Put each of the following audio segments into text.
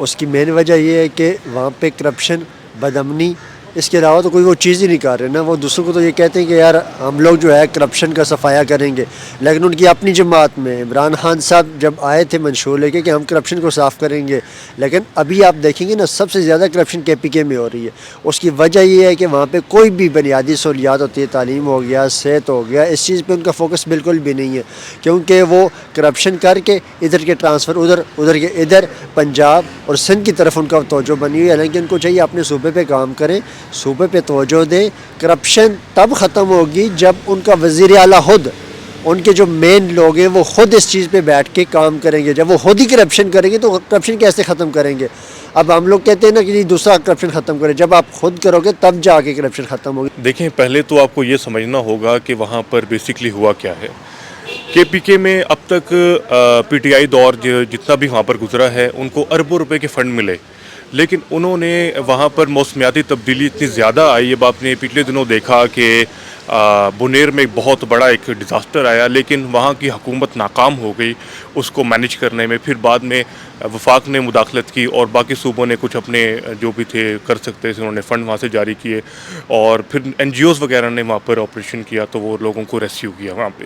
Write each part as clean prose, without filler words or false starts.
اس کی مین وجہ یہ ہے کہ وہاں پہ کرپشن، بدامنی، اس کے علاوہ تو کوئی وہ چیز ہی نہیں کر رہے نا. وہ دوسروں کو تو یہ کہتے ہیں کہ یار ہم لوگ جو ہے کرپشن کا صفایا کریں گے، لیکن ان کی اپنی جماعت میں عمران خان صاحب جب آئے تھے منشور لے کے کہ ہم کرپشن کو صاف کریں گے، لیکن ابھی آپ دیکھیں گے نا سب سے زیادہ کرپشن کے پی کے میں ہو رہی ہے. اس کی وجہ یہ ہے کہ وہاں پہ کوئی بھی بنیادی سہولیات ہوتی ہے، تعلیم ہو گیا، صحت ہو گیا، اس چیز پہ ان کا فوکس بالکل بھی نہیں ہے، کیونکہ وہ کرپشن کر کے ادھر کے ٹرانسفر ادھر کے ادھر پنجاب اور سندھ کی طرف ان کا توجہ بنی ہوئی ہے. حالانکہ ان کو چاہیے اپنے صوبے پہ کام کریں، صوبے پہ توجہ دیں. کرپشن تب ختم ہوگی جب ان کا وزیر اعلیٰ خود، ان کے جو مین لوگ ہیں وہ خود اس چیز پہ بیٹھ کے کام کریں گے. جب وہ خود ہی کرپشن کریں گے تو کرپشن کیسے ختم کریں گے؟ اب ہم لوگ کہتے ہیں نا کہ دوسرا کرپشن ختم کرے، جب آپ خود کرو گے تب جا کے کرپشن ختم ہوگی. دیکھیں، پہلے تو آپ کو یہ سمجھنا ہوگا کہ وہاں پر بیسکلی ہوا کیا ہے. کے پی کے میں اب تک پی ٹی آئی دور جتنا بھی وہاں پر گزرا ہے ان کو اربوں روپے کے فنڈ ملے، لیکن انہوں نے وہاں پر موسمیاتی تبدیلی اتنی زیادہ آئی. اب آپ نے پچھلے دنوں دیکھا کہ بنیر میں ایک بہت بڑا ایک ڈیزاسٹر آیا، لیکن وہاں کی حکومت ناکام ہو گئی اس کو مینیج کرنے میں. پھر بعد میں وفاق نے مداخلت کی اور باقی صوبوں نے کچھ اپنے جو بھی تھے کر سکتے تھے انہوں نے فنڈ وہاں سے جاری کیے، اور پھر این جی اوز وغیرہ نے وہاں پر آپریشن کیا تو وہ لوگوں کو ریسکیو کیا وہاں پہ.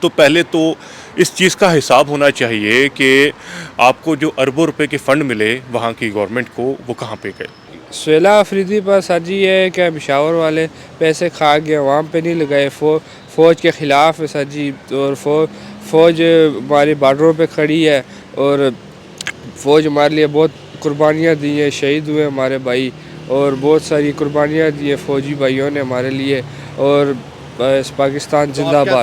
تو پہلے تو اس چیز کا حساب ہونا چاہیے کہ آپ کو جو اربوں روپے کے فنڈ ملے وہاں کی گورنمنٹ کو وہ کہاں پہ گئے. سویلا افریدی پر سر جی یہ ہے کہ پشاور والے پیسے کھا گئے، وہاں پہ نہیں لگائے. فوج کے خلاف ہے سر جی، اور فوج ہماری بارڈروں پہ کھڑی ہے، اور فوج ہمارے لیے بہت قربانیاں دی ہیں، شہید ہوئے ہمارے بھائی، اور بہت ساری قربانیاں دی ہیں فوجی بھائیوں نے ہمارے لیے. اور پاکستان زندہ باد.